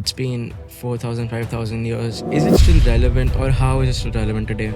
It's been 4,000, 5,000 years. Is it still relevant, or how is it still relevant today?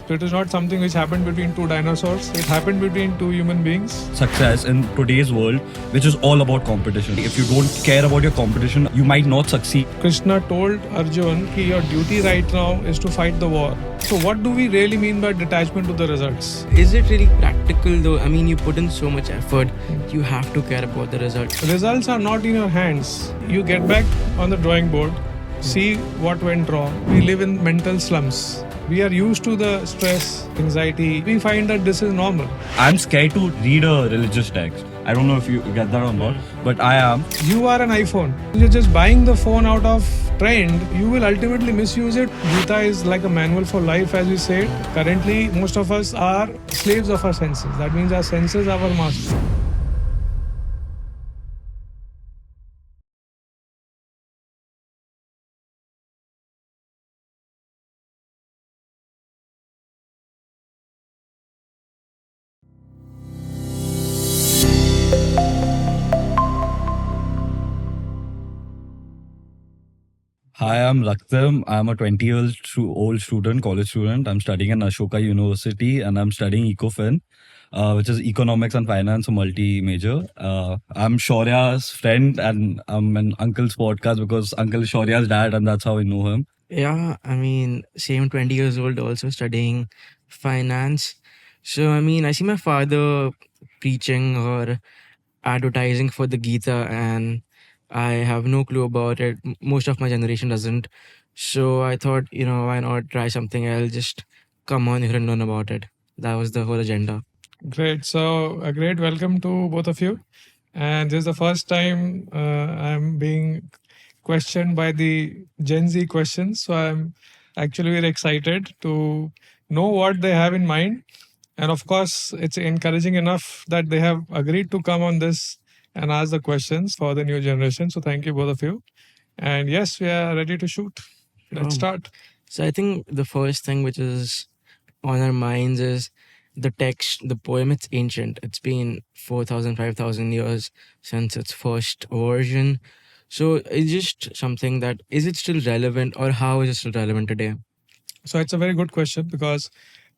So it is not something which happened between two dinosaurs. It happened between two human beings. Success in today's world, which is all about competition. If you don't care about your competition, you might not succeed. Krishna told Arjun that your duty right now is to fight the war. So what do we really mean by detachment to the results? Is it really practical though? I mean, you put in so much effort, you have to care about the result. Results are not in your hands. You get back on the drawing board, see what went wrong. We live in mental slums. We are used to the stress, anxiety. We find that this is normal. I'm scared to read a religious text. I don't know if you get that or not, but I am. You are an iPhone. You're just buying the phone out of trend. You will ultimately misuse it. Gita is like a manual for life, as we said. Currently, most of us are slaves of our senses. That means our senses are our master. Hi, I'm Raktam. I'm a 20-year-old student, college student. I'm studying in Ashoka University and I'm studying Ecofin, which is economics and finance, a multi-major. I'm Shaurya's friend and I'm an uncle's podcast because Uncle is Shaurya's dad and that's how I know him. Yeah, I mean, same 20 years old, also studying finance. So, I mean, I see my father preaching or advertising for the Gita, and I have no clue about it. Most of my generation doesn't. So I thought, why not try something else? Just come on here and learn about it. That was the whole agenda. Great. So, a great welcome to both of you. And this is the first time I'm being questioned by the Gen Z questions. So, I'm actually very excited to know what they have in mind. And of course, it's encouraging enough that they have agreed to come on this and ask the questions for the new generation. So, thank you, both of you. And yes, we are ready to shoot. Let's start. So I think the first thing which is on our minds is the text, the poem. It's ancient. It's been 4,000, 5,000 years since its first version. So it's just something that, is it still relevant, or how is it still relevant today? So it's a very good question because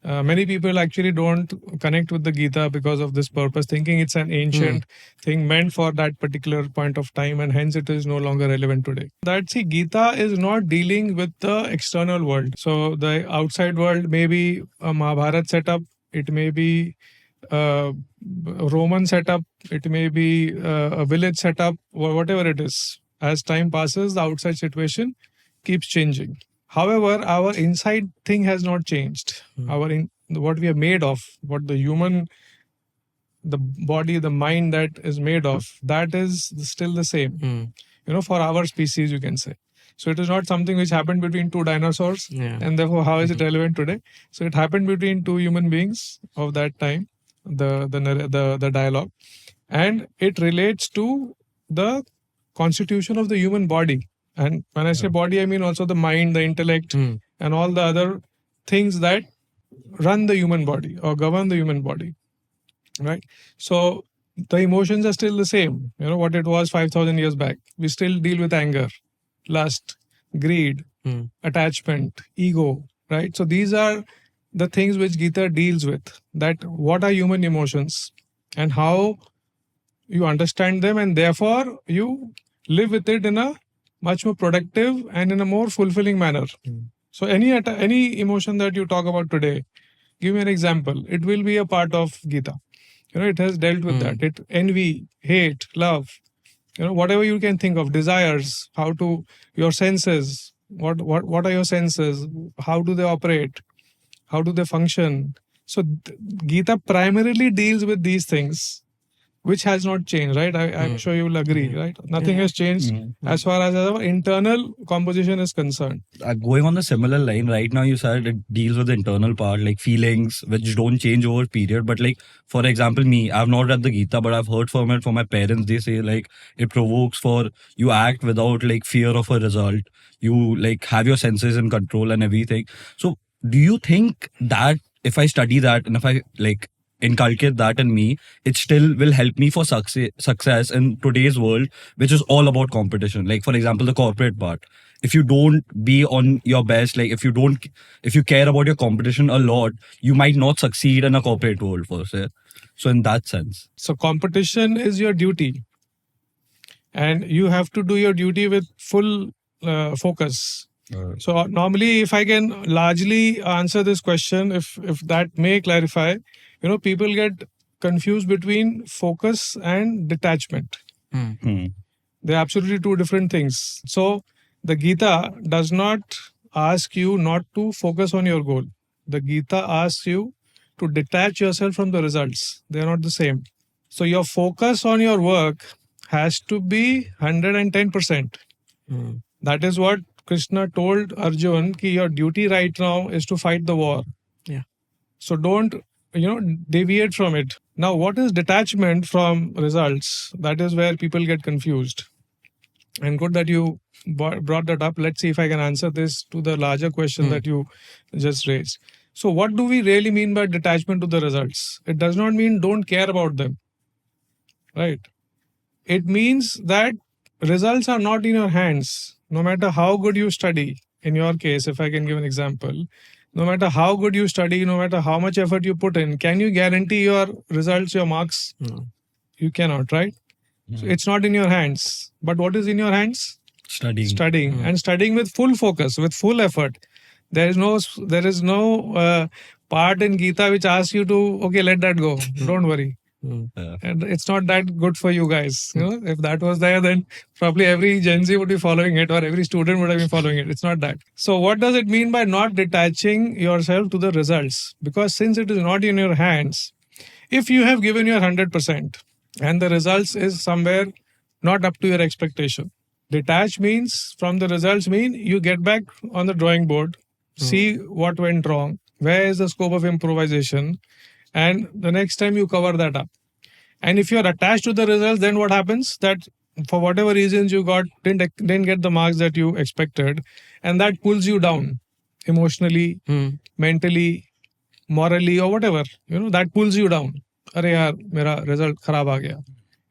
many people actually don't connect with the Gita because of this purpose, thinking it's an ancient thing meant for that particular point of time and hence it is no longer relevant today. That see, Gita is not dealing with the external world. So the outside world may be a Mahabharata setup, it may be a Roman setup, it may be a village setup, whatever it is. As time passes, the outside situation keeps changing. However, our inside thing has not changed. What we are made of, what the human, the body, the mind that is made of, that is still the same. For our species, you can say. So it is not something which happened between two dinosaurs, and therefore how is it relevant today? So it happened between two human beings of that time, the dialogue, and it relates to the constitution of the human body. And when I say body, I mean also the mind, the intellect, and all the other things that run the human body or govern the human body. Right? So the emotions are still the same. What it was 5,000 years back. We still deal with anger, lust, greed, attachment, ego. Right? So these are the things which Gita deals with. That what are human emotions and how you understand them, and therefore you live with it in a much more productive and in a more fulfilling manner. So any emotion that you talk about today, give me an example. It will be a part of Gita. It has dealt with that. It envy, hate, love, whatever you can think of, desires, your senses, what are your senses, how do they operate, how do they function. So Gita primarily deals with these things, which has not changed, right? I'm sure you will agree, right? Nothing has changed as far as our internal composition is concerned. Going on the similar line, right now you said it deals with the internal part, like feelings, which don't change over period. But like, for example, me, I've not read the Gita, but I've heard from it from my parents. They say like it provokes for you act without like fear of a result. You like have your senses in control and everything. So do you think that if I study that and if I like inculcate that in me, it still will help me for success in today's world, which is all about competition. Like, for example, the corporate part. If you don't be on your best, like if you care about your competition a lot, you might not succeed in a corporate world, for say. So in that sense. So competition is your duty, and you have to do your duty with full focus. So normally, if I can largely answer this question, if that may clarify, people get confused between focus and detachment. They're absolutely two different things. So the Gita does not ask you not to focus on your goal. The Gita asks you to detach yourself from the results. They're not the same. So your focus on your work has to be 110%. That is what Krishna told Arjun, ki your duty right now is to fight the war. Yeah. So don't, deviate from it. Now, what is detachment from results? That is where people get confused. And good that you brought that up. Let's see if I can answer this to the larger question that you just raised. So what do we really mean by detachment to the results? It does not mean don't care about them, right? It means that results are not in your hands. No matter how good you study, in your case, if I can give an example, no matter how good you study, no matter how much effort you put in, can you guarantee your results, your marks? No. You cannot, right? So it's not in your hands. But what is in your hands? Studying. And studying with full focus, with full effort. There is no part in Gita which asks you to, okay, let that go. Don't worry. And it's not that good for you guys. If that was there, then probably every Gen Z would be following it, or every student would have been following it. It's not that. So what does it mean by not detaching yourself to the results? Because since it is not in your hands, if you have given your 100% and the results is somewhere not up to your expectation, detach means from the results mean you get back on the drawing board, see what went wrong, where is the scope of improvisation, and the next time you cover that up. And if you're attached to the results, then what happens? That for whatever reasons you didn't get the marks that you expected, and that pulls you down emotionally, mentally, morally, or whatever. That pulls you down. Arey yaar, mera result kharab aa gaya.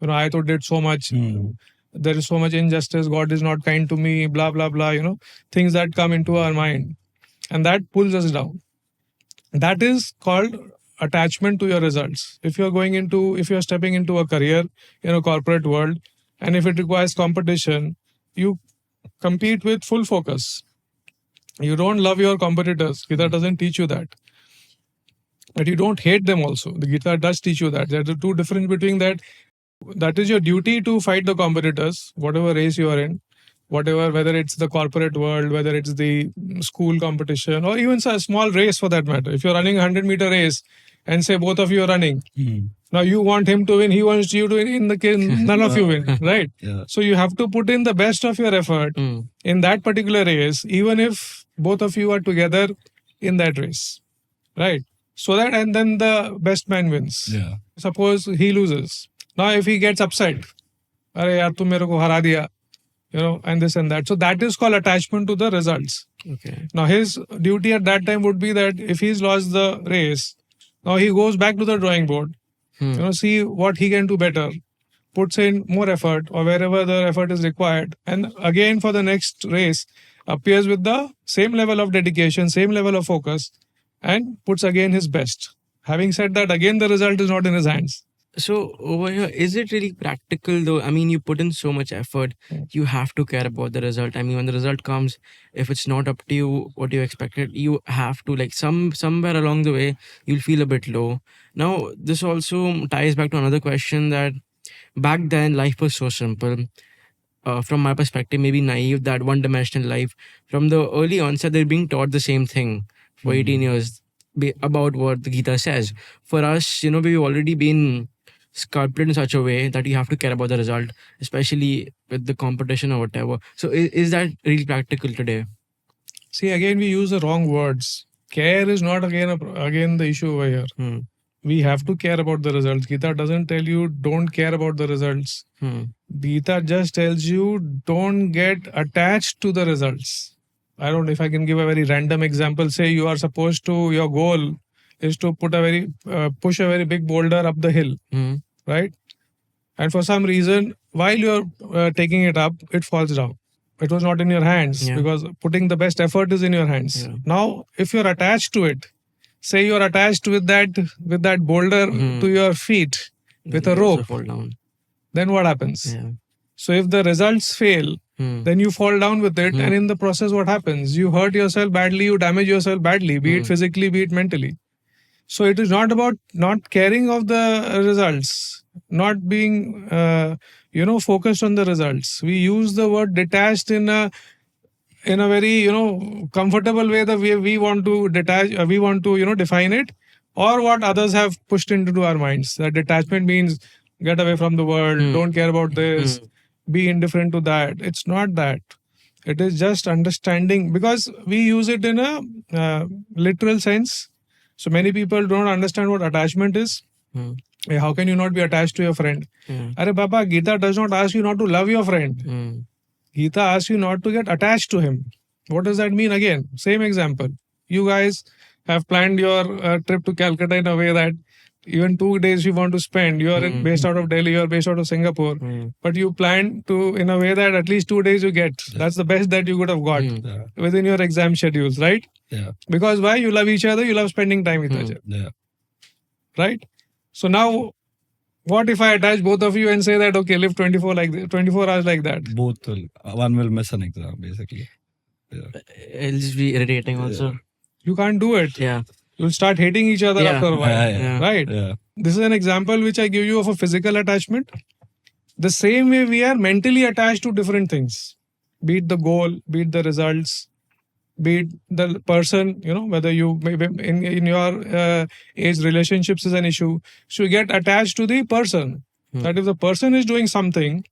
I thought did so much. There is so much injustice. God is not kind to me. Blah blah blah. Things that come into our mind, and that pulls us down. That is called attachment to your results. If you're stepping into a career in a corporate world, and if it requires competition, you compete with full focus. You don't love your competitors. Gita doesn't teach you that. But you don't hate them also. The Gita does teach you that. There's a two difference between that. That is your duty to fight the competitors, whatever race you are in, whether it's the corporate world, whether it's the school competition, or even a small race for that matter. If you're running a 100-meter race and say both of you are running, now you want him to win, he wants you to win, in the case none of you win, right? So you have to put in the best of your effort in that particular race, even if both of you are together in that race, right? So that, and then the best man wins. Suppose he loses. Now if he gets upset, Arey yaar, tum mere ko hara diya, and this and that. So that is called attachment to the results. Okay. Now his duty at that time would be that if he's lost the race, now he goes back to the drawing board, see what he can do better, puts in more effort or wherever the effort is required, and again for the next race appears with the same level of dedication, same level of focus, and puts again his best. Having said that, again the result is not in his hands. So over here, is it really practical though? I mean, you put in so much effort, you have to care about the result. I mean, when the result comes, if it's not up to you, what you expected, you have to, like, somewhere along the way, you'll feel a bit low. Now, this also ties back to another question that back then, life was so simple. From my perspective, maybe naive, that one-dimensional life. From the early onset, they're being taught the same thing for 18 years about what the Gita says. For us, we've already been sculpted in such a way that you have to care about the result, especially with the competition or whatever. So is that really practical today? See, again, we use the wrong words. Care is not again the issue over here. We have to care about the results. Gita doesn't tell you don't care about the results. Gita just tells you don't get attached to the results. I don't know if I can give a very random example. Say you are supposed to, your goal is to push a very big boulder up the hill, right? And for some reason, while you're taking it up, it falls down. It was not in your hands because putting the best effort is in your hands. Now, if you're attached to it, say you're attached with that boulder to your feet with a rope, fall down. then what happens? So if the results fail, then you fall down with it, and in the process, what happens? You hurt yourself badly, you damage yourself badly, be it physically, be it mentally. So it is not about not caring of the results, not being focused on the results. We use the word detached in a very comfortable way, the way we want to detach, we want to define it, or what others have pushed into our minds. That detachment means get away from the world, don't care about this, be indifferent to that. It's not that. It is just understanding, because we use it in a literal sense. So many people don't understand what attachment is. Hey, how can you not be attached to your friend? Arey Baba, Gita does not ask you not to love your friend. Gita asks you not to get attached to him. What does that mean? Again, same example. You guys have planned your trip to Calcutta in a way that even 2 days you want to spend. You are based out of Delhi, you are based out of Singapore. But you plan to in a way that at least 2 days you get. That's the best that you could have got within your exam schedules, right? Because why? You love each other, you love spending time with each other. Right? So now, what if I attach both of you and say that, okay, live 24 hours like that? Both will. One will miss an exam, basically. It'll just be irritating also. You can't do it. You'll start hating each other after a while. Right? This is an example which I give you of a physical attachment. The same way we are mentally attached to different things. Be it the goal, be it the results, be it the person, whether you maybe in your age relationships is an issue. So you get attached to the person. That if the person is doing something,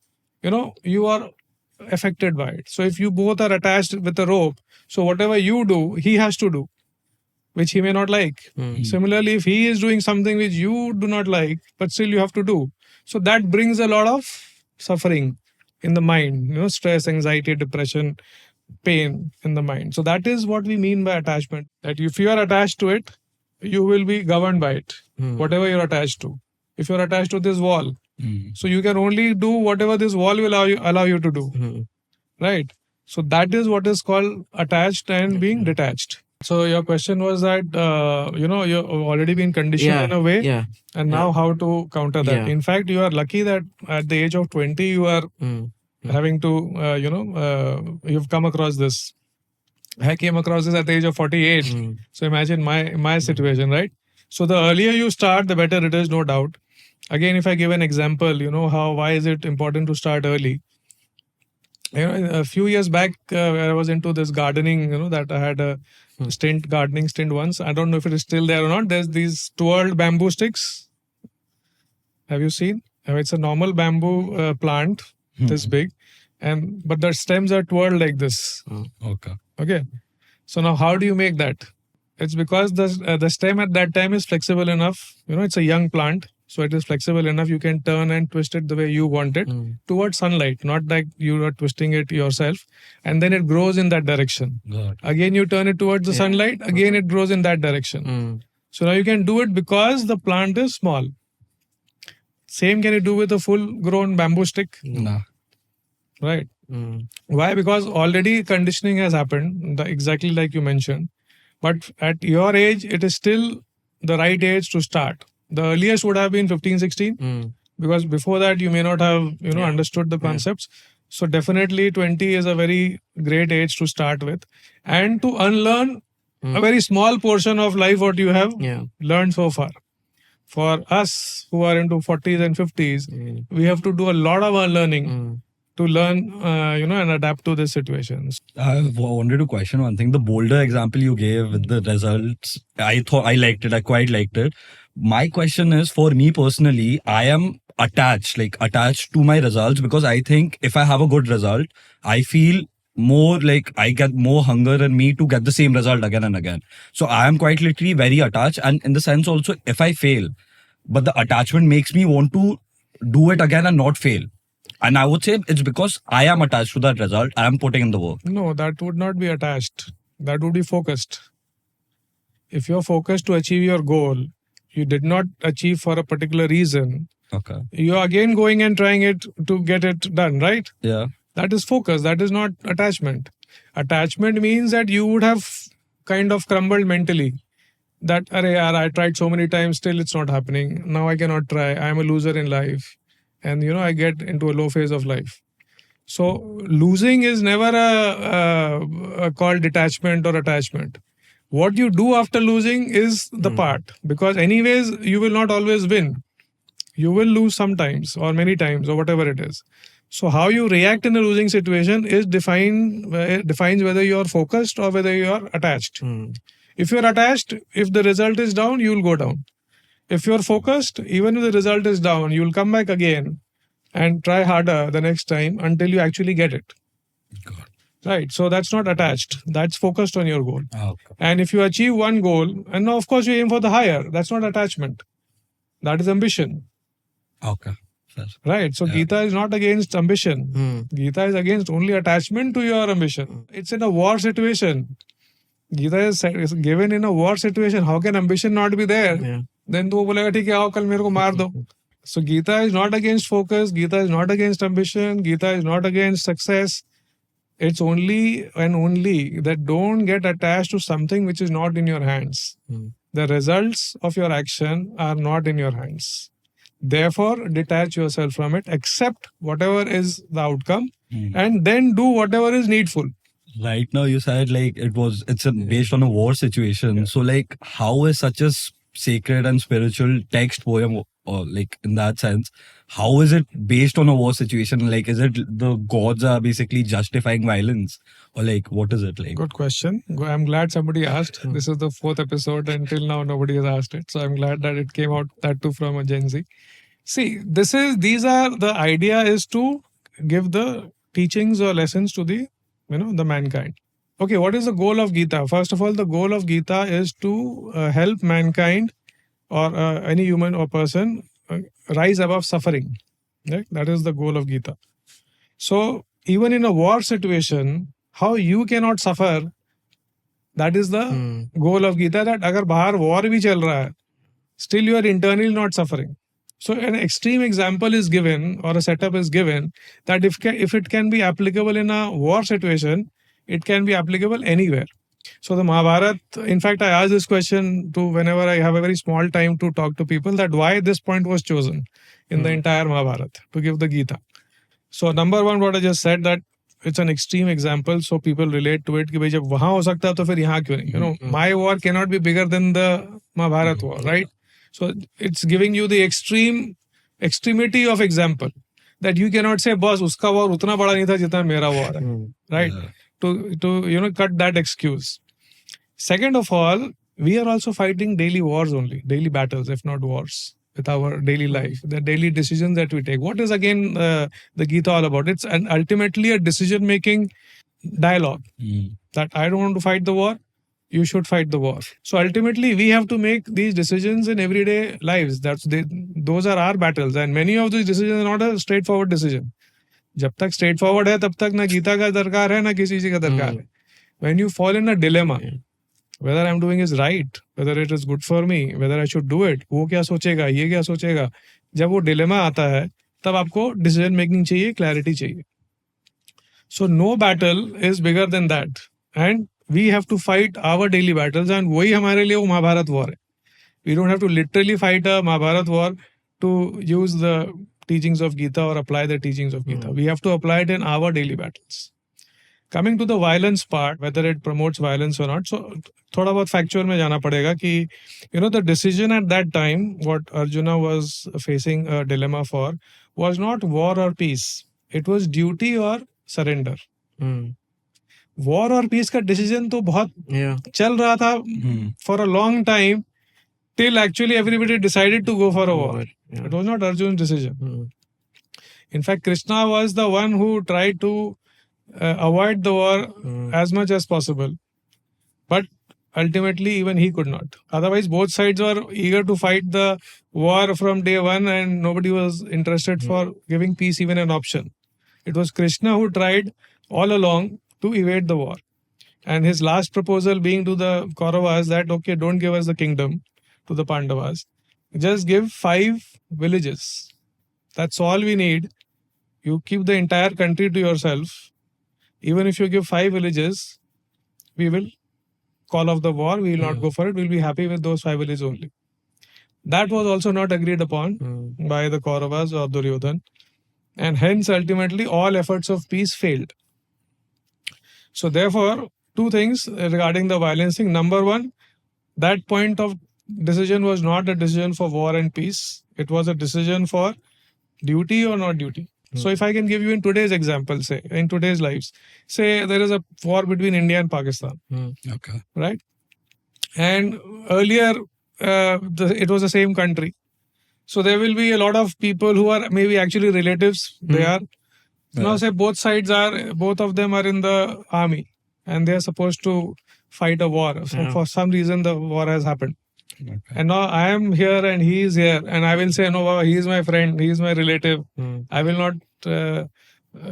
you are affected by it. So if you both are attached with a rope, so whatever you do, he has to do, which he may not like. Similarly, if he is doing something which you do not like, but still you have to do. So that brings a lot of suffering in the mind, stress, anxiety, depression, pain in the mind. So that is what we mean by attachment. That if you are attached to it, you will be governed by it, whatever you're attached to. If you're attached to this wall, so you can only do whatever this wall will allow you to do. Right? So that is what is called attached and being detached. So your question was that, you've already been conditioned in a way, and now how to counter that. In fact, you are lucky that at the age of 20, you are having to, you've come across this. I came across this at the age of 48. So imagine my situation, right? So the earlier you start, the better it is, no doubt. Again, if I give an example, why is it important to start early? A few years back, I was into this gardening, that I had a gardening stint once. I don't know if it is still there or not. There's these twirled bamboo sticks. Have you seen? It's a normal bamboo plant, this big, but the stems are twirled like this. Okay. So now how do you make that? It's because the stem at that time is flexible enough. It's a young plant. So it is flexible enough. You can turn and twist it the way you want it towards sunlight, not like you are twisting it yourself. And then it grows in that direction. Again, you turn it towards the sunlight. Again, it grows in that direction. So now you can do it because the plant is small. Same can you do with a full-grown bamboo stick? No. Right. Why? Because already conditioning has happened, exactly like you mentioned. But at your age, it is still the right age to start. The earliest would have been 15, 16, because before that you may not have understood the concepts. So definitely 20 is a very great age to start with, and to unlearn a very small portion of life what you have learned so far. For us who are into 40s and 50s, we have to do a lot of unlearning to learn, and adapt to this situation. I wanted to question one thing. The boulder example you gave with the results, I liked it. I quite liked it. My question is, for me personally, I am attached to my results, because I think if I have a good result, I feel more like I get more hunger in me to get the same result again and again. So I am quite literally very attached, and in the sense also, if I fail, but the attachment makes me want to do it again and not fail. And I would say it's because I am attached to that result. I am putting in the work. No, that would not be attached. That would be focused. If you're focused to achieve your goal, you did not achieve for a particular reason, Okay. you're again going and trying it to get it done, right? Yeah. That is focus. That is not attachment. Attachment means that you would have kind of crumbled mentally. That, arey yaar, I tried so many times, still it's not happening. Now I cannot try. I'm a loser in life. And, I get into a low phase of life. So losing is never called detachment or attachment. What you do after losing is the part. Because anyways, you will not always win. You will lose sometimes or many times or whatever it is. So how you react in a losing situation is defines whether you are focused or whether you are attached. If you're attached, if the result is down, you will go down. If you're focused, even if the result is down, you will come back again and try harder the next time until you actually get it. God. Right. So that's not attached. That's focused on your goal. Okay. And if you achieve one goal, and now of course you aim for the higher, that's not attachment. That is ambition. Okay. Fair. Right. So Yeah. Gita is not against ambition. Gita is against only attachment to your ambition. It's in a war situation. Gita is given in a war situation. How can ambition not be there? Yeah. Then तो वो बोलेगा ठीक है आओ कल मेरे को मार दो. So Gita is not against focus. Gita is not against ambition. Gita is not against success. It's only and only that don't get attached to something which is not in your hands. The results of your action are not in your hands. Therefore, detach yourself from it, accept whatever is the outcome, and then do whatever is needful. Right now, you said like it's based on a war situation. Yeah. So like, how is such a sacred and spiritual text poem, or like in that sense, how is it based on a war situation? Like, is it the gods are basically justifying violence, or like what is it like? Good question. I'm glad somebody asked. This is the 4th episode, and till now nobody has asked it. So I'm glad that it came out, that too from a Gen Z. See, the idea is to give the teachings or lessons to the mankind. Okay, what is the goal of Gita? First of all, the goal of Gita is to help mankind or any human or person rise above suffering. Right? That is the goal of Gita. So even in a war situation, how you cannot suffer, that is the goal of Gita, that agar bahar war bhi chal raha hai, still you are internally not suffering. So an extreme example is given or a setup is given that if it can be applicable in a war situation, it can be applicable anywhere. So the Mahabharata, in fact, I ask this question to whenever I have a very small time to talk to people, that why this point was chosen in the entire Mahabharata to give the Gita. So number one, what I just said, that it's an extreme example, so people relate to it. कि भाई जब वहाँ हो सकता है तो फिर यहाँ क्यों नहीं? My war cannot be bigger than the Mahabharata war, right? So it's giving you the extremity of example that you cannot say, boss, uska war utna bada nahi tha jitna mera war hai, right? Yeah. To cut that excuse. Second of all, we are also fighting daily wars only, daily battles, if not wars, with our daily life, the daily decisions that we take. What is again the Gita all about? It's ultimately a decision-making dialogue that I don't want to fight the war, you should fight the war. So ultimately, we have to make these decisions in everyday lives. Those are our battles, and many of these decisions are not a straightforward decision. जब तक straightforward है, तब तक ना गीता का दरकार है, ना किसी चीज का दरकार है. When you fall in a dilemma, whether I'm doing is right, whether it is good for me, whether I should do it, वो क्या सोचेगा, ये क्या सोचेगा, जब वो dilemma आता है, तब आपको decision making चाहिए, clarity चाहिए. So no battle is bigger than that, and we have to fight our daily battles, and वही हमारे लिए वो महाभारत war है. We don't have to literally fight a Mahabharat war to use the teachings of Gita or apply the teachings of Gita. We have to apply it in our daily battles. Coming to the violence part, whether it promotes violence or not, so थोड़ा बहुत factual में जाना पड़ेगा कि the decision at that time, what Arjuna was facing a dilemma for, was not war or peace. It was duty or surrender. War or peace का decision तो बहुत चल रहा था for a long time, till actually everybody decided to go for a war. It was not Arjuna's decision. In fact, Krishna was the one who tried to avoid the war as much as possible. But ultimately, even he could not. Otherwise, both sides were eager to fight the war from day one, and nobody was interested for giving peace even an option. It was Krishna who tried all along to evade the war. And his last proposal being to the Kauravas that, okay, don't give us the kingdom to the Pandavas. Just give 5 villages. That's all we need. You keep the entire country to yourself. Even if you give 5 villages, we will call off the war. We will not go for it. We'll be happy with those 5 villages only. That was also not agreed upon by the Kauravas or Duryodhan. And hence, ultimately, all efforts of peace failed. So, therefore, 2 things regarding the violence thing. Number 1, that point of decision was not a decision for war and peace. It was a decision for duty or not duty. So, if I can give you in today's example, say, in today's lives, say there is a war between India and Pakistan. Okay. Right? And earlier, it was the same country. So there will be a lot of people who are maybe actually relatives. They are now, say both of them are in the army and they are supposed to fight a war. So for some reason the war has happened. Okay. And now I am here and he is here, and I will say, no, Baba, he is my friend, he is my relative. I will not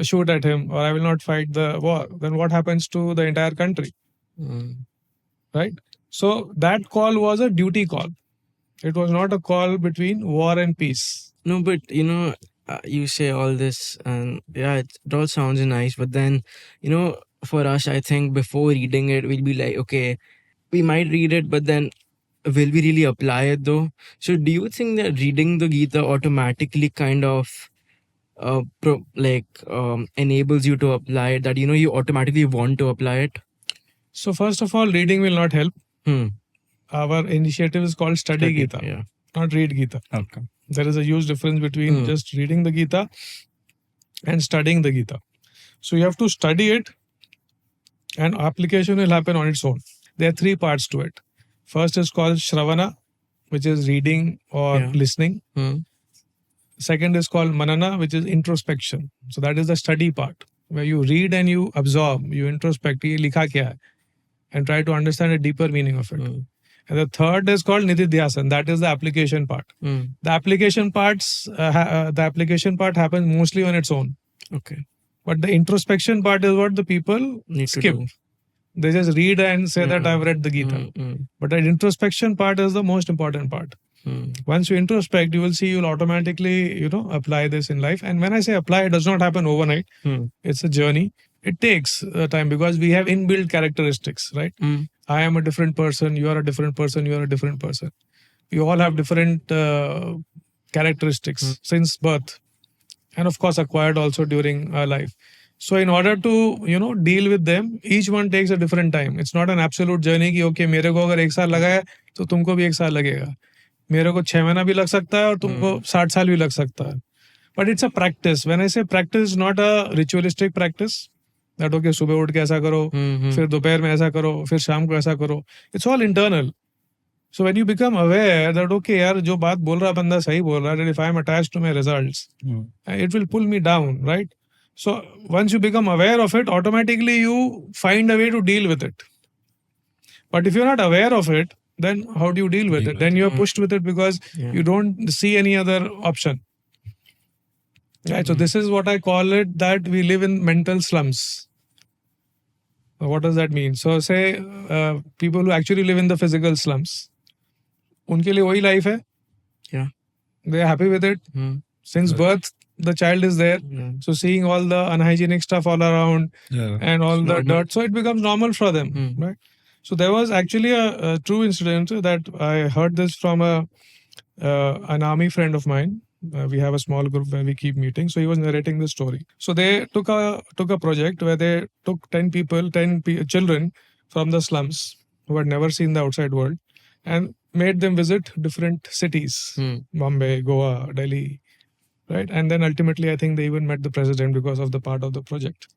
shoot at him, or I will not fight the war. Then what happens to the entire country? Right? So that call was a duty call. It was not a call between war and peace. No, but you say all this, and yeah, it all sounds nice. But then, for us, I think before reading it, we'll be like, okay, we might read it, but then will we really apply it though? So, do you think that reading the Gita automatically kind of enables you to apply it? That you automatically want to apply it? So first of all, reading will not help. Our initiative is called Study Gita, not Read Gita. Okay. There is a huge difference between just reading the Gita and studying the Gita. So you have to study it, and application will happen on its own. There are 3 parts to it. First is called Shravana, which is reading or listening. Second is called Manana, which is introspection. So that is the study part, where you read and you absorb, you introspect, ye likha kya hai, and try to understand a deeper meaning of it. And the third is called Nididhyasan. That is the application part. The application part happens mostly on its own. Okay. But the introspection part is what the people skip. They just read and say that I've read the Gita. But the introspection part is the most important part. Once you introspect, you will see you'll automatically, apply this in life. And when I say apply, it does not happen overnight. It's a journey. It takes time because we have inbuilt characteristics, right? I am a different person. You are a different person. You are a different person. We all have different characteristics since birth, and of course acquired also during our life. So in order to deal with them, each one takes a different time. It's not an absolute journey कि okay मेरे को अगर 1 साल लगा है तो तुमको भी 1 साल लगेगा. मेरे को 6 महीना भी लग सकता है और तुमको 60 साल भी लग सकता है. But it's a practice. When I say practice, not a ritualistic practice. That okay, सुबह उठ के ऐसा करो, फिर दोपहर में ऐसा करो, फिर शाम को ऐसा करो. It's all internal. So when you become aware that okay यार जो बात बोल रहा बंदा सही बोल रहा है, that if I am attached to my results, it will pull me down, right? So once you become aware of it, automatically you find a way to deal with it. But if you're not aware of it, then how do you deal with it? Then you're pushed with it because you don't see any other option. Right? So this is what I call it, that we live in mental slums. What does that mean? So say people who actually live in the physical slums, उनके लिए वही life है. Yeah. They are happy with it. Since birth, the child is there. So seeing all the unhygienic stuff all around and all the dirt, so it becomes normal for them, right? So there was actually a true incident that I heard this from an army friend of mine. We have a small group where we keep meeting. So he was narrating the story. So they took a project where they took 10 children from the slums who had never seen the outside world and made them visit different cities, Bombay, Goa, Delhi, right? And then ultimately, I think they even met the president because of the part of the project.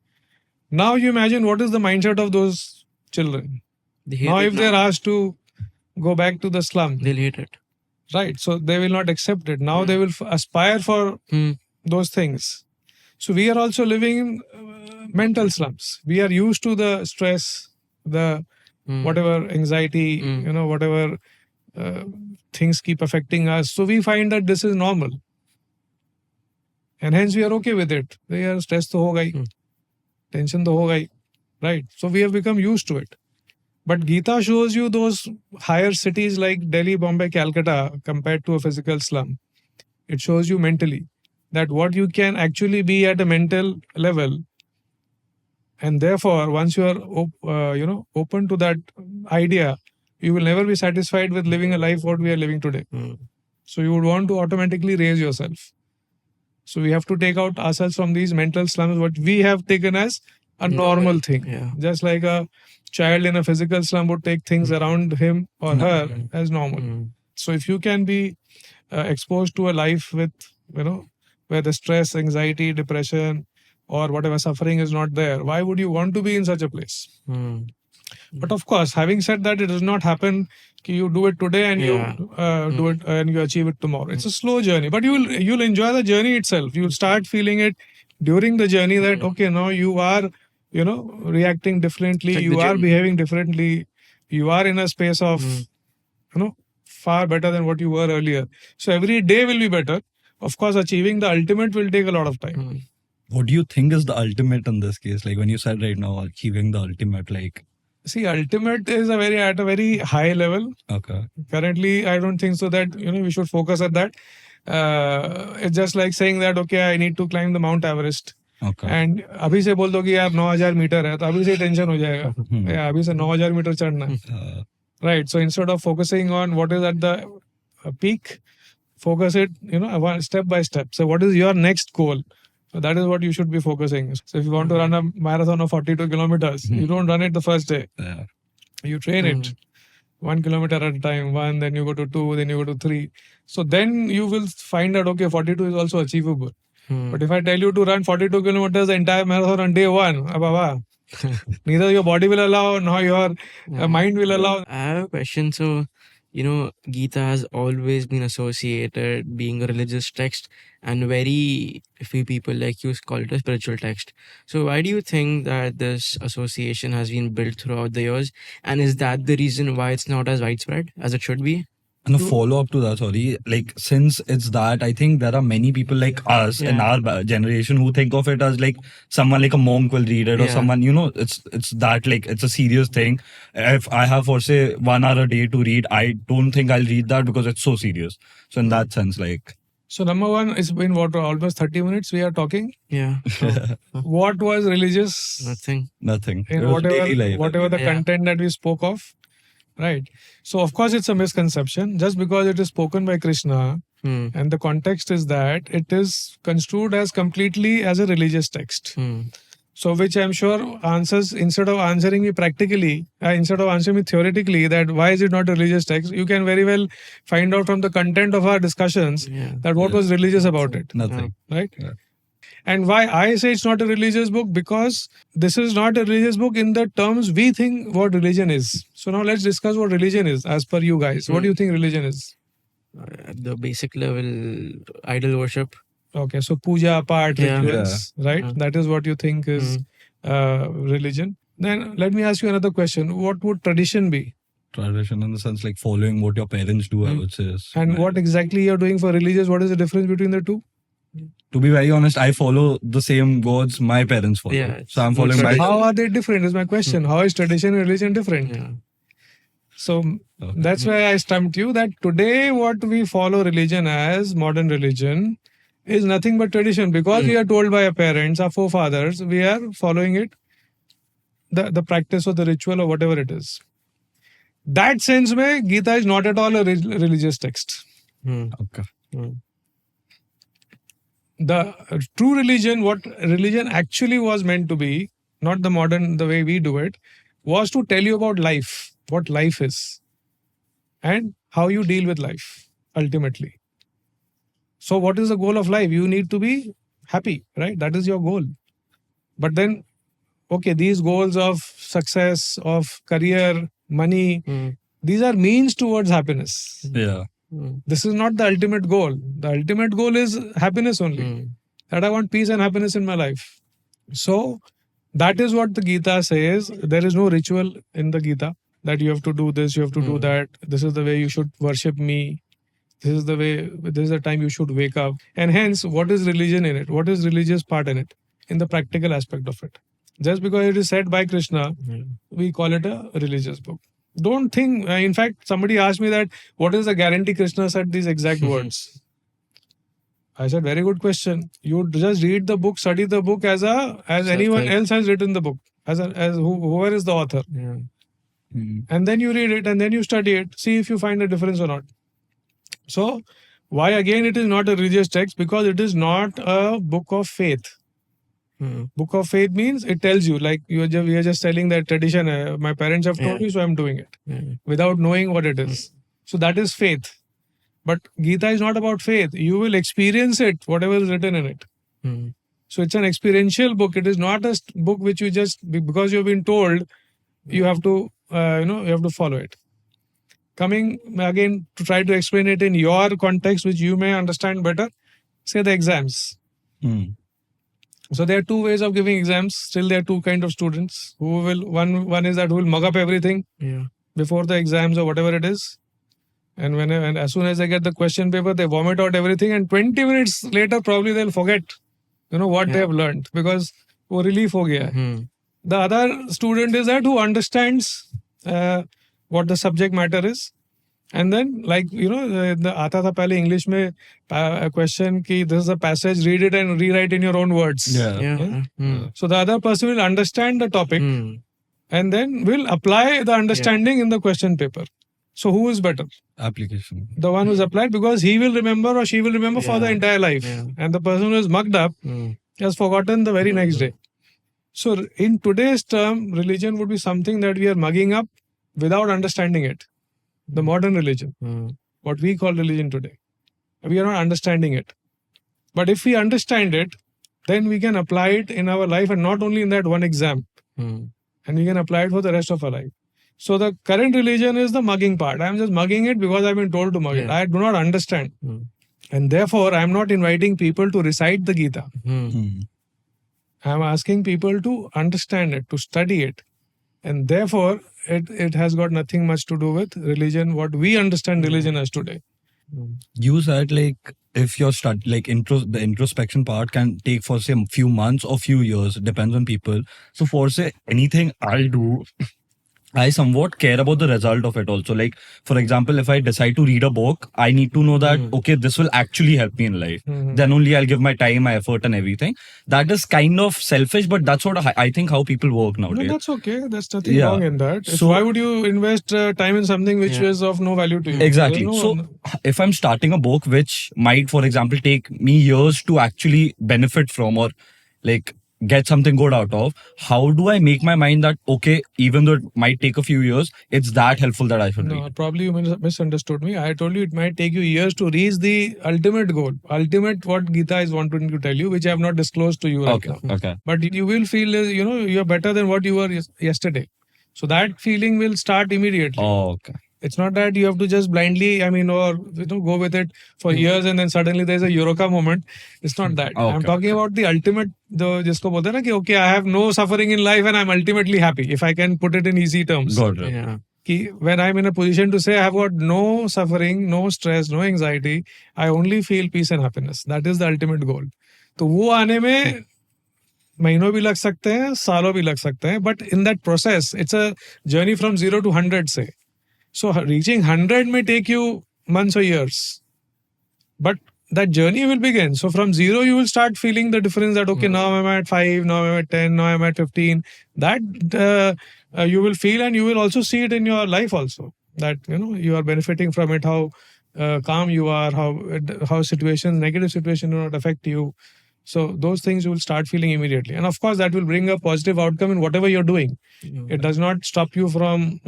Now you imagine what is the mindset of those children. Now if they're asked to go back to the slum, they'll hate it. Right. So they will not accept it. Now they will aspire for those things. So we are also living in mental slums. We are used to the stress, the whatever anxiety, whatever things keep affecting us. So we find that this is normal. And hence we are okay with it. We are stressed to ho gai, tension to ho gai, right? So we have become used to it. But Gita shows you those higher cities like Delhi, Bombay, Calcutta compared to a physical slum. It shows you mentally that what you can actually be at a mental level. And therefore, once you are open to that idea, you will never be satisfied with living a life what we are living today. So you would want to automatically raise yourself. So we have to take out ourselves from these mental slums, what we have taken as a normal thing. Yeah. Just like a child in a physical slum would take things around him or her as normal. So if you can be exposed to a life with, where the stress, anxiety, depression, or whatever suffering is not there, why would you want to be in such a place? But of course, having said that, it does not happen. You do it today and Yeah. you do it and you achieve it tomorrow. It's a slow journey, but you'll enjoy the journey itself. You'll start feeling it during the journey that okay, now you are reacting differently. Like You the are journey. behaving differently. You are in a space of far better than what you were earlier. So every day will be better. Of course, achieving the ultimate will take a lot of time. What do you think is the ultimate in this case? Like when you said right now, achieving the ultimate, like See, ultimate is at a very high level. okay, Currently, I don't think so that we should focus at that. It's just like saying that okay, I need to climb the Mount Everest. okay, And अभी से बोल दो कि यार 9,000 metre है तो अभी से टेंशन हो जाएगा या अभी से 9,000 मीटर चढ़ना है. Right. So instead of focusing on what is at the peak, focus it one step by step. So what is your next goal? So that is what you should be focusing. So if you want to run a marathon of 42 kilometers, you don't run it the first day. yeah, You train it 1 kilometer at a time, one, then you go to 2, then you go to 3. So then you will find that okay, 42 is also achievable. But if I tell you to run 42 kilometers the entire marathon on day 1, neither your body will allow nor your mind will allow. I have a question. So, Gita has always been associated being a religious text, and very few people like you call it a spiritual text. So, why do you think that this association has been built throughout the years? And is that the reason why it's not as widespread as it should be? And a follow up to that, sorry, like since it's that, I think there are many people like us in our generation who think of it as like someone like a monk will read it or someone, it's that like it's a serious thing. If I have for say 1 hour a day to read, I don't think I'll read that because it's so serious. So in that sense, like. So number one, it's been almost 30 minutes we are talking. Yeah. What was religious? Nothing. Nothing. In It was daily life. whatever the content that we spoke of. Right. So, of course, it's a misconception. Just because it is spoken by Krishna and the context is that it is construed as completely as a religious text. So, which I'm sure answers, instead of answering me practically, instead of answering me theoretically that why is it not a religious text, you can very well find out from the content of our discussions that what was religious about it. Nothing. Right? Yeah. And why I say it's not a religious book, because this is not a religious book in the terms we think what religion is. So now let's discuss what religion is as per you guys. What do you think religion is? At the basic level, idol worship. Okay, so puja, part, rituals, right? Yeah. That is what you think is religion. Then let me ask you another question. What would tradition be? Tradition in the sense like following what your parents do, I would say. And what exactly you're doing for religious? What is the difference between the two? To be very honest, I follow the same gods my parents follow. Yeah, So I'm following my. How are they different is my question. How is tradition and religion different? Yeah. So that's why I stumped you that today what we follow religion as, modern religion, is nothing but tradition. Because we are told by our parents, our forefathers, we are following it, the practice or the ritual or whatever it is. That sense mein, Gita is not at all a religious text. Okay. The true religion, what religion actually was meant to be, not the modern, the way we do it, was to tell you about life, what life is, and how you deal with life, ultimately. So what is the goal of life? You need to be happy, right? That is your goal. But then, okay, these goals of success, of career, money, these are means towards happiness. Yeah. This is not the ultimate goal. The ultimate goal is happiness only. That I want peace and happiness in my life. So that is what the Gita says. There is no ritual in the Gita that you have to do this, you have to do that. This is the way you should worship me. This is the way, this is the time you should wake up. And hence, what is religion in it? What is religious part in it? In the practical aspect of it. Just because it is said by Krishna, we call it a religious book. Don't think, in fact, somebody asked me that, what is the guarantee Krishna said these exact words? I said, very good question. You just read the book, study the book as anyone else has written the book, as whoever is the author. Yeah. And then you read it and then you study it, see if you find a difference or not. So, why again it is not a religious text? Because it is not a book of faith. Book of faith means it tells you, like we are just telling that tradition, my parents have told me, so I'm doing it without knowing what it is. So that is faith. But Gita is not about faith. You will experience it, whatever is written in it. So it's an experiential book. It is not a book which you just, because you've been told, you have to, you have to follow it. Coming again to try to explain it in your context, which you may understand better, say the exams. So there are two ways of giving exams. Still, there are two kinds of students who will, one is that who will mug up everything before the exams or whatever it is. And as soon as they get the question paper, they vomit out everything, and 20 minutes later, probably they'll forget, what they have learned, because wo relief ho gaya hai. The other student is that who understands what the subject matter is. And then, like, the aata tha pehle English mein a question ki this is a passage, read it and rewrite in your own words. So the other person will understand the topic and then will apply the understanding in the question paper. So who is better? Application. The one who's applied, because he will remember or she will remember for the entire life. And the person who is mugged up has forgotten the very next day. So in today's term, religion would be something that we are mugging up without understanding it. The modern religion, what we call religion today, we are not understanding it. But if we understand it, then we can apply it in our life, and not only in that one exam. And we can apply it for the rest of our life. So the current religion is the mugging part. I am just mugging it because I've been told to mug it. I do not understand. And therefore, I am not inviting people to recite the Gita. I am asking people to understand it, to study it. And therefore, it has got nothing much to do with religion, what we understand religion as today. You said, like, if your the introspection part can take for say a few months or few years, depends on people. So for say anything I'll do, I somewhat care about the result of it also. Like, for example, if I decide to read a book, I need to know that, okay, this will actually help me in life. Then only I'll give my time, my effort and everything. That is kind of selfish, but that's what I think how people work nowadays. No, that's okay. There's nothing wrong in that. So why would you invest time in something which is of no value to you? Exactly. So if I'm starting a book which might, for example, take me years to actually benefit from or like get something good out of, how do I make my mind that, okay, even though it might take a few years, it's that helpful that I should read? Probably you misunderstood me. I told you it might take you years to reach the ultimate goal. Ultimate what Gita is wanting to tell you, which I have not disclosed to you right now. Okay. But you will feel, you're better than what you were yesterday. So that feeling will start immediately. Oh, okay. It's not that you have to just blindly, or go with it for years and then suddenly there's a eureka moment. It's not that. Okay, I'm talking about the ultimate, jisko bolte hain na ki, okay, I have no suffering in life and I'm ultimately happy, if I can put it in easy terms. Got it. When I'm in a position to say I have got no suffering, no stress, no anxiety, I only feel peace and happiness. That is the ultimate goal. तो वो आने में महीनों भी लग सकते हैं, सालों भी लग सकते हैं, but in that process, it's a journey from 0 to 100 say. So reaching 100 may take you months or years, but that journey will begin. So from 0, you will start feeling the difference that, okay, now I'm at 5, now I'm at 10, now I'm at 15. That you will feel, and you will also see it in your life also. That, you are benefiting from it, how calm you are, how situations, negative situations do not affect you. So those things you will start feeling immediately. And of course, that will bring a positive outcome in whatever you're doing. It does not stop you from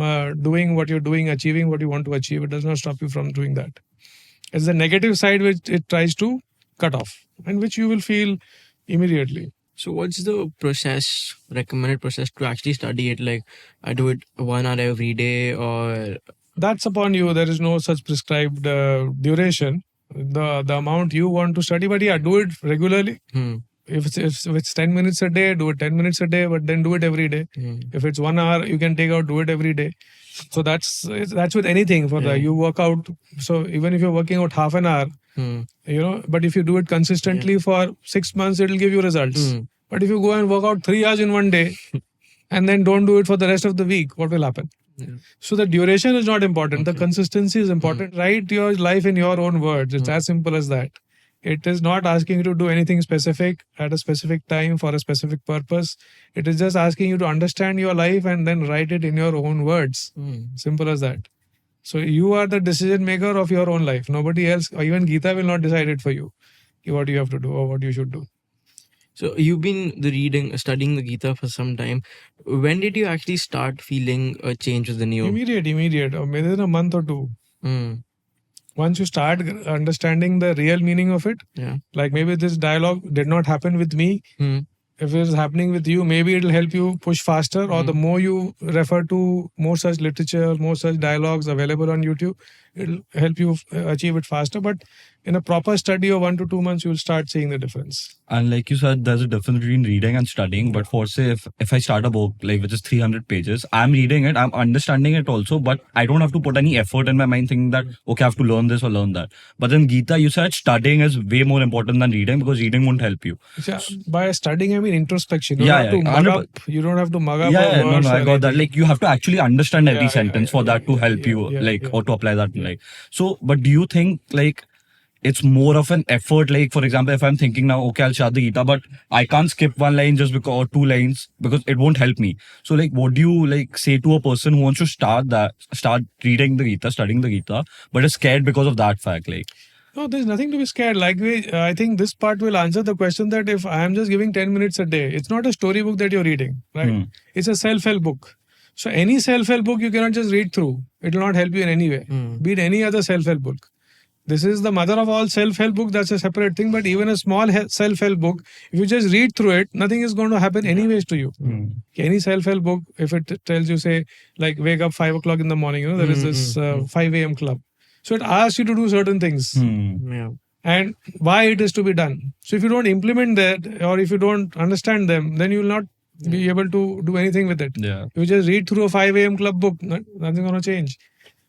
doing what you're doing, achieving what you want to achieve. It does not stop you from doing that. It's the negative side which it tries to cut off, and which you will feel immediately. So what's the recommended process to actually study it? Like, I do it 1 hour every day, or... That's upon you. There is no such prescribed duration. The amount you want to study, but do it regularly. If it's 10 minutes a day, do it 10 minutes a day, but then do it every day. If it's 1 hour, you can take out, do it every day. So that's with anything. You work out. So even if you're working out half an hour, but if you do it consistently for 6 months, it will give you results. But if you go and work out 3 hours in one day and then don't do it for the rest of the week, what will happen? Yeah. So the duration is not important. The Okay. consistency is important. Write your life in your own words. It's as simple as that. It is not asking you to do anything specific at a specific time for a specific purpose. It is just asking you to understand your life and then write it in your own words. Simple as that. So you are the decision maker of your own life. Nobody else, or even Gita will not decide it for you, what you have to do or what you should do. So you've been studying the Gita for some time. When did you actually start feeling a change within you? Immediate, or within a month or two. Mm. Once you start understanding the real meaning of it, Yeah. like maybe this dialogue did not happen with me. If it is happening with you, maybe it'll help you push faster, or the more you refer to more such literature, more such dialogues available on YouTube, it'll help you achieve it faster. But in a proper study of 1 to 2 months, you'll start seeing the difference. And like you said, there's a difference between reading and studying. But for say, if I start a book like which is 300 pages, I'm reading it, I'm understanding it also, but I don't have to put any effort in my mind thinking that okay, I have to learn this or learn that. But in Gita, you said studying is way more important than reading because reading won't help you. Yeah, by studying, I mean introspection. You don't have to mug 100%. up. You don't have to mug up. Yeah, no, words I or got that. anything. Like you have to actually understand every sentence for that to help you, yeah. or to apply that. Like, so, but do you think like it's more of an effort? Like, for example, if I'm thinking now, okay, I'll start the Gita, but I can't skip one line just because, or 2 lines because it won't help me. So, like, what do you like say to a person who wants to start reading the Gita, studying the Gita, but is scared because of that fact? Like, no, there's nothing to be scared. Like I think this part will answer the question that if I am just giving 10 minutes a day, it's not a storybook that you're reading, right? It's a self-help book. So any self-help book you cannot just read through. It will not help you in any way. Be it any other self-help book. This is the mother of all self-help book. That's a separate thing. But even a small self-help book, if you just read through it, nothing is going to happen anyways to you. Any self-help book, if it tells you, say, like wake up 5 o'clock in the morning, there is this 5 a.m. club. So it asks you to do certain things. Yeah. And why it is to be done. So if you don't implement that, or if you don't understand them, then you will not be able to do anything with it. yeah, You just read through a 5 a.m. club book, nothing going to change.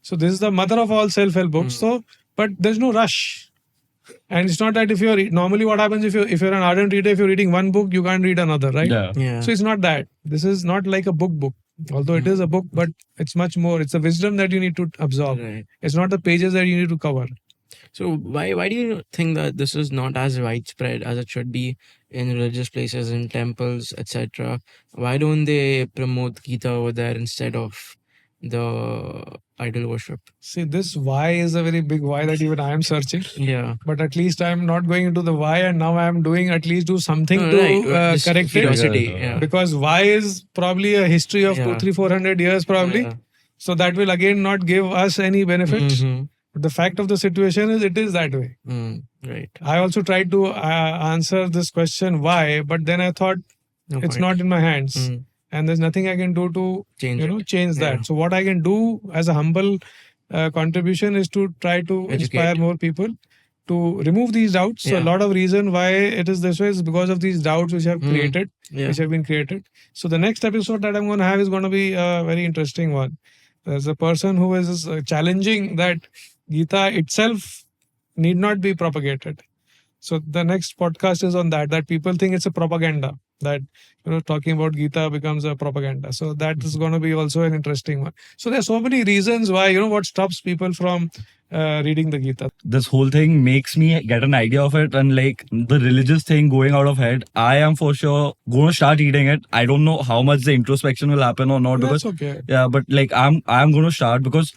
So this is the mother of all self-help books. So, but there's no rush. And it's not that if you're normally what happens if you're an ardent reader, if you're reading one book, you can't read another, right? Yeah. So it's not that. This is not like a book. Although it is a book, but it's much more. It's the wisdom that you need to absorb. Right. It's not the pages that you need to cover. So why do you think that this is not as widespread as it should be in religious places, in temples, etc.? Why don't they promote Gita over there instead of the idol worship? See, this why is a very big why that even I am searching. Yeah. But at least I am not going into the why, and now I am doing at least do something to Just correct it. curiosity. Yeah. Yeah. Because why is probably a history of 200-400 years probably. Yeah. So that will again not give us any benefits. Mhm. But the fact of the situation is it is that way. Right. I also tried to answer this question why, but then I thought No it's point. not in my hands. And there's nothing I can do to Change it. change that. Yeah. So what I can do as a humble contribution is to try to inspire Educate. more people to remove these doubts. So a Yeah. lot of reason why it is this way is because of these doubts which have created, Yeah. which have been created. So the next episode that I'm going to have is going to be a very interesting one. There's a person who is challenging that Gita itself need not be propagated. So the next podcast is on that people think it's a propaganda, that talking about Gita becomes a propaganda. So that is going to be also an interesting one. So there's so many reasons why what stops people from reading the Gita. this whole thing makes me get an idea of it, and like the religious thing going out of head, I am for sure going to start reading it. I don't know how much the introspection will happen or not, That's because okay. yeah, but like I'm going to start because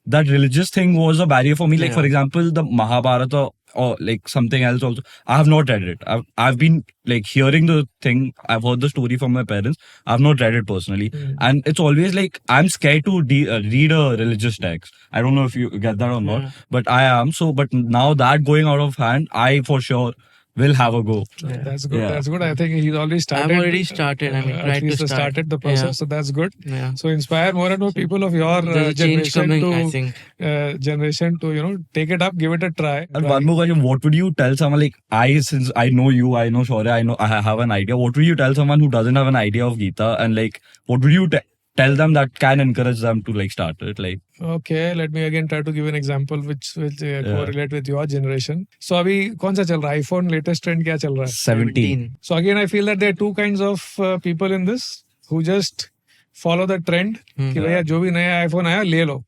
that religious thing was a barrier for me. Like, Yeah. for example, the Mahabharata or like something else also. I have not read it. I've been like hearing the thing. I've heard the story from my parents. I've not read it personally. And it's always like, I'm scared to read a religious text. I don't know if you get that or not, Yeah. but I am. So, but now that going out of hand, I for sure will have a go. Yeah. That's good. Yeah. That's good. I think he's already started. I've already started. I mean, at tried to least start. started the process. Yeah. So that's good. Yeah. So inspire more and more people of your There's a change generation coming, I to think. generation to take it up, give it a try. And one more question, what would you tell someone like since I know you, I know Shaurya, I have an idea. What would you tell someone who doesn't have an idea of Gita, and like what would you tell them that can encourage them to like start it. Like Okay, let me again try to give an example which will correlate with your generation. So अभी कौन सा चल रहा है? iPhone latest trend क्या चल रहा है? 17. So again, I feel that there are two kinds of people in this who just follow the trend कि भैया जो भी नया iPhone आया ले लो.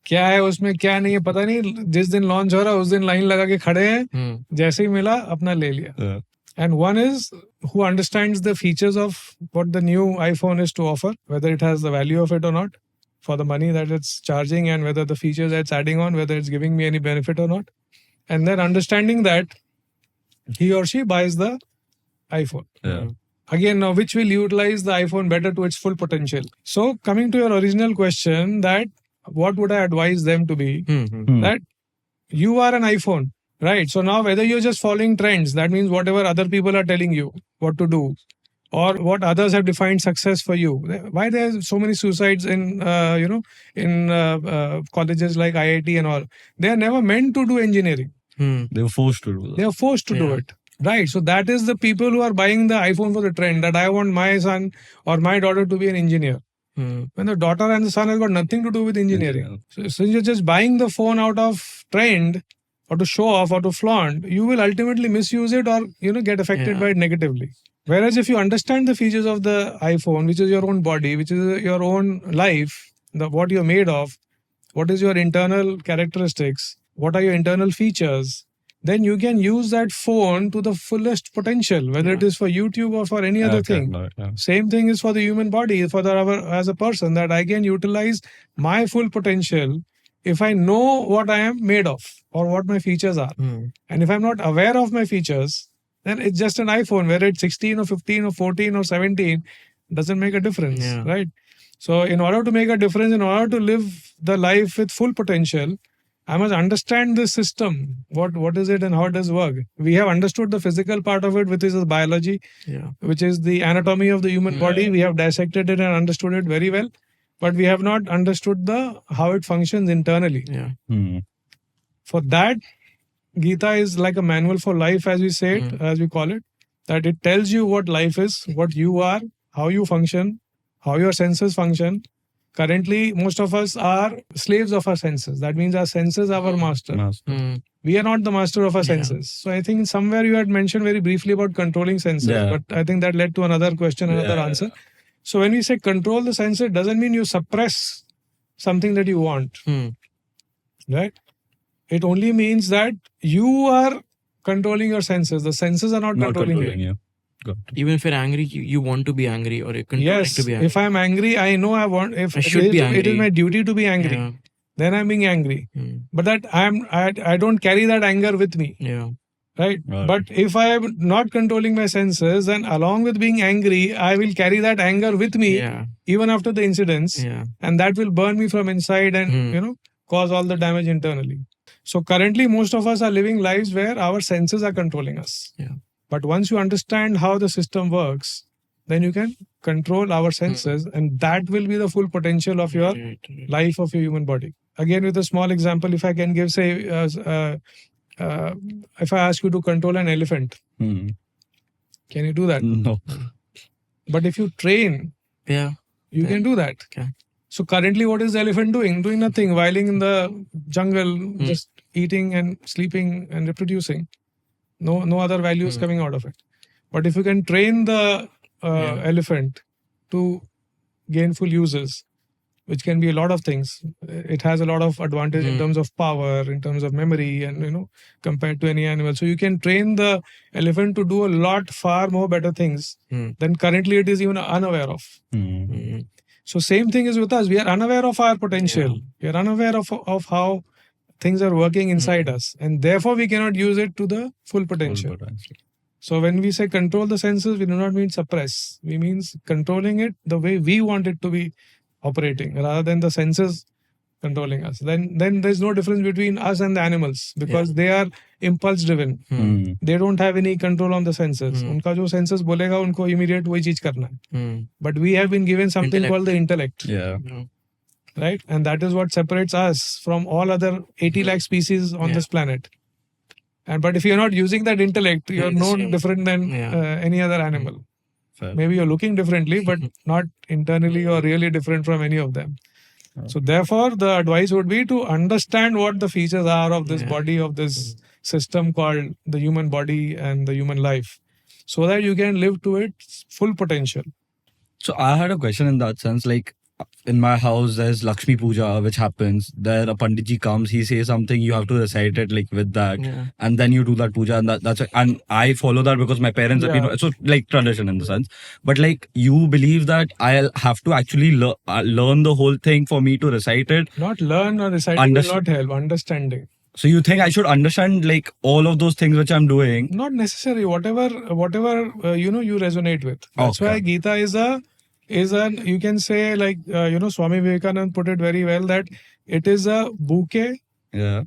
क्या है उसमें क्या नहीं है पता नहीं, जिस दिन लॉन्च हो रहा है उस दिन लाइन लगा के खड़े हैं, जैसे ही मिला अपना ले लिया. And one is who understands the features of what the new iPhone is to offer, whether it has the value of it or not, for the money that it's charging, and whether the features that it's adding on, whether it's giving me any benefit or not. And then understanding that he or she buys the iPhone. Again, now which will utilize the iPhone better to its full potential. So coming to your original question, that what would I advise them to be? That you are an iPhone, right? So now whether you're just following trends, that means whatever other people are telling you what to do, or what others have defined success for you. Why there are so many suicides in colleges like IIT and all? They are never meant to do engineering. They were forced to do that. They are forced to do it. Right. So that is the people who are buying the iPhone for the trend, that I want my son or my daughter to be an engineer. When the daughter and the son has got nothing to do with engineering. So you're just buying the phone out of trend or to show off or to flaunt, you will ultimately misuse it or get affected by it negatively. Whereas if you understand the features of the iPhone, which is your own body, which is your own life, what you're made of, what is your internal characteristics, what are your internal features, then you can use that phone to the fullest potential, whether it is for YouTube or for any other thing. Same thing is for the human body, as a person, that I can utilize my full potential if I know what I am made of or what my features are. And if I'm not aware of my features, then it's just an iPhone, whether it's 16 or 15 or 14 or 17, doesn't make a difference, right? So in order to make a difference, in order to live the life with full potential, I must understand this system. What is it and how it does work? We have understood the physical part of it, which is the biology, which is the anatomy of the human body. We have dissected it and understood it very well, but we have not understood how it functions internally. For that, Gita is like a manual for life, as we say it, as we call it, that it tells you what life is, what you are, how you function, how your senses function. Currently, most of us are slaves of our senses. That means our senses are our master. We are not the master of our senses. So I think somewhere you had mentioned very briefly about controlling senses, but I think that led to another question, another answer. So when we say control the senses, it doesn't mean you suppress something that you want, right? It only means that you are controlling your senses. The senses are not controlling you. Even if you're angry, you want to be angry, or you're controlling to be angry. If I'm angry, I know I want. If I should be angry. It is my duty to be angry. Then I'm being angry. But that I don't carry that anger with me. Right? But if I am not controlling my senses, then along with being angry, I will carry that anger with me even after the incidents, and that will burn me from inside and cause all the damage internally. So currently, most of us are living lives where our senses are controlling us. But once you understand how the system works, then you can control our senses, and that will be the full potential of your life, of your human body. Again, with a small example, if I can give, say, if I ask you to control an elephant, can you do that? No. But if you train, you can do that. So currently, what is the elephant doing? Doing nothing, whiling in the jungle, just eating and sleeping and reproducing. No other values coming out of it. But if you can train the elephant to gainful uses, which can be a lot of things, it has a lot of advantage in terms of power, in terms of memory, and compared to any animal. So you can train the elephant to do a lot far more better things than currently it is even unaware of. So same thing is with us. We are unaware of our potential. We are unaware of how things are working inside us, and therefore we cannot use it to the full potential. So when we say control the senses, we do not mean suppress. We mean controlling it the way we want it to be operating, rather than the senses controlling us. Then there's no difference between us and the animals, because they are impulse driven. They don't have any control on the senses. Unka jo senses bolega, unko immediate वही चीज करना है. But we have been given something called the intellect. Right? And that is what separates us from all other 80 lakh species on this planet. But if you're not using that intellect, you're no different than any other animal. Fair. Maybe you're looking differently, but not internally or really different from any of them. So therefore, the advice would be to understand what the features are of this Yeah. body, of this system called the human body and the human life, so that you can live to its full potential. So I had a question in that sense. Like in my house, there's Lakshmi Puja, which happens. There a Panditji comes, he says something, you have to recite it like with that, Yeah. and then you do that puja, and that's it. And I follow that because my parents have Yeah. been so like tradition in the sense. But like you believe that I'll have to actually learn the whole thing for me to recite it. Not learn or reciting will not help. Understanding. So you think I should understand like all of those things which I'm doing? Not necessary. Whatever you resonate with. That's Okay. why Gita is a you can say like Swami Vivekananda put it very well, that it is a bouquet Yeah.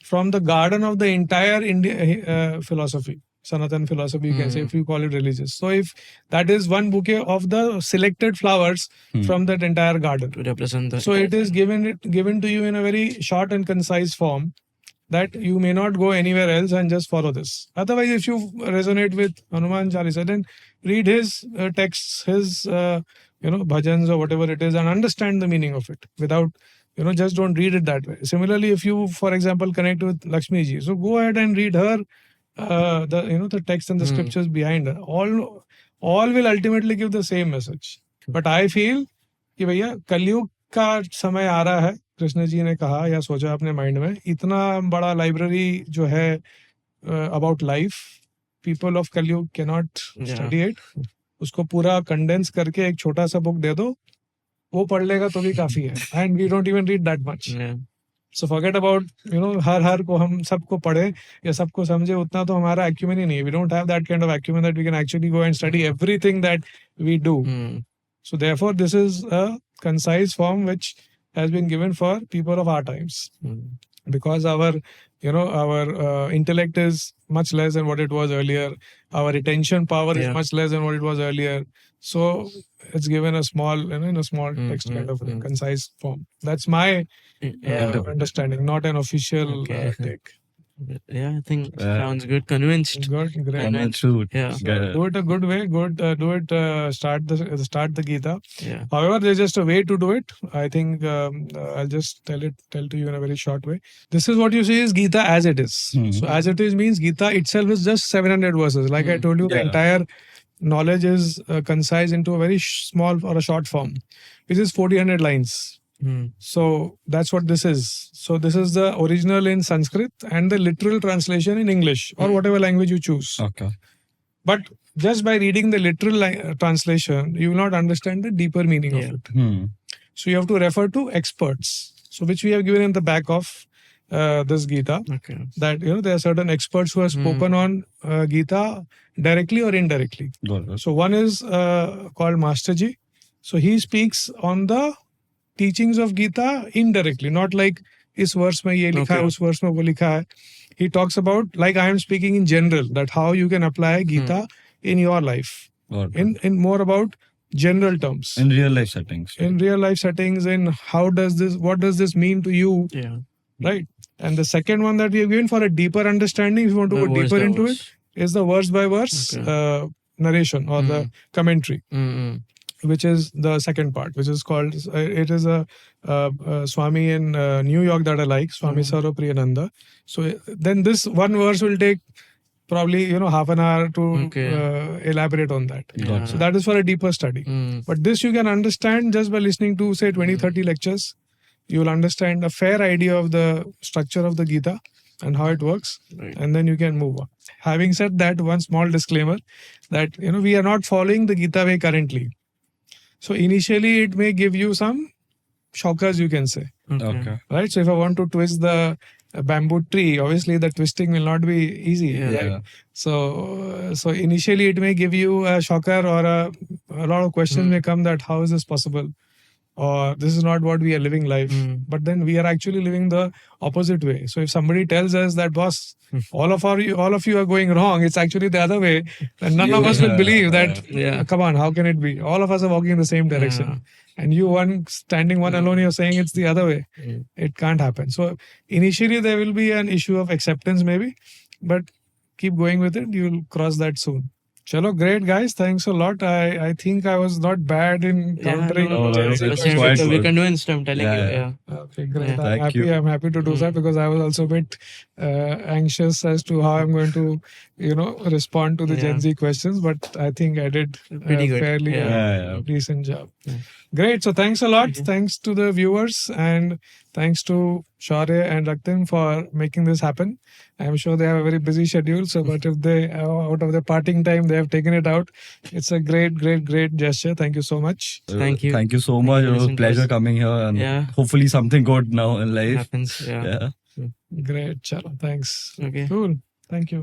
from the garden of the entire India philosophy, Sanatan philosophy, you can say, if you call it religious. So if that is one bouquet of the selected flowers from that entire garden. To represent that. So it is given to you in a very short and concise form, that you may not go anywhere else and just follow this. Otherwise, if you resonate with Hanuman Chalisa, then read his texts, his bhajans or whatever it is, and understand the meaning of it without, just don't read it that way. Similarly, if you, for example, connect with Lakshmi ji, so go ahead and read her the text and the scriptures behind her. All will ultimately give the same message. But I feel कि भैया कलयुग का समय आ रहा है, कृष्ण जी ने कहा या सोचा अपने माइंड में, इतना बड़ा लाइब्रेरी जो है अबाउट लाइफ, पीपल ऑफ कलयुग कैन नॉट स्टडी इट, उसको पूरा कंडेंस करके एक छोटा सा बुक दे दो, वो पढ़ लेगा तो भी काफी है. And we don't even read that much. So forget about her को हम सबको पढ़े या सबको समझे, उतना तो हमारा एक्यूमेन ही नहीं है. We don't have that kind of acumen that we can actually go and study everything that we do. So therefore, this is a concise form which has been given for people of our times, because our intellect is much less than what it was earlier. Our retention power is much less than what it was earlier. So it's given a small, in a small text kind of concise form. That's my understanding, not an official take. Yeah, I think sounds good. Convinced. Good, great. Convinced. Yeah. Do it a good way. Good. Do it. Start the Gita. Yeah. However, there's just a way to do it. I think I'll just tell to you in a very short way. This is what you see is Gita as it is. So as it is means Gita itself is just 700 verses. Like I told you, the entire knowledge is concise into a very small or a short form, which is 400 lines. So that's what this is. So this is the original in Sanskrit and the literal translation in English or whatever language you choose. Okay. But just by reading the literal translation, you will not understand the deeper meaning of it. So you have to refer to experts. So which we have given in the back of this Gita. Okay. That there are certain experts who have spoken on Gita directly or indirectly. So one is called Masterji. So he speaks on the teachings of Gita indirectly, not like इस वर्ष में ये लिखा है, उस वर्ष में वो लिखा है. He talks about, like I am speaking in general, that how you can apply Gita in your life. In more about general terms. In real life settings. In real life settings, in what does this mean to you? Yeah. Right. And the second one that we have given for a deeper understanding, if you want to go deeper into it, is the verse by verse narration or the commentary. Which is the second part, which is called, it is a Swami in New York that I like, Swami Sarva Priyananda. So then this one verse will take probably, half an hour to elaborate on that. Yeah. So that is for a deeper study. But this you can understand just by listening to, say, 20-30 lectures. You will understand a fair idea of the structure of the Gita and how it works. Right. And then you can move on. Having said that, one small disclaimer that, we are not following the Gita way currently. So initially it may give you some shockers, you can say. Okay. Right? So if I want to twist the bamboo tree, obviously the twisting will not be easy. Yeah. Right? So initially it may give you a shocker, or a lot of questions may come that how is this possible? Or this is not what we are living life. But then we are actually living the opposite way. So if somebody tells us that, boss, all of you are going wrong, it's actually the other way, then none of us will believe that, come on, how can it be? All of us are walking in the same direction. And you standing one alone, you're saying it's the other way. It can't happen. So initially there will be an issue of acceptance maybe, but keep going with it. You'll cross that soon. Chalo, great guys. Thanks a lot. I think I was not bad in countering. no, no, Gen Z it's questions. quite we good. can do Insta, I'm telling Yeah, you. yeah. Yeah. Okay, great. Yeah. I'm Thank happy. you. I'm happy to do that because I was also a bit anxious as to how I'm going to, respond to the Gen Yeah. Z questions. But I think I did Pretty good. fairly Yeah. Yeah, yeah. decent job. Yeah. Great. So thanks a lot. Okay. Thanks to the viewers and thanks to Shaurya and Raktim for making this happen. I'm sure they have a very busy schedule. So, but if they, out of their parting time, they have taken it out. It's a great, great, great gesture. Thank you so much. Thank you. Thank you so Thank much. you It for was a listening to pleasure us. coming here, and Yeah. hopefully something good now in life. Happens. Yeah. Yeah. Great. Chalo. Thanks. Okay. Cool. Thank you.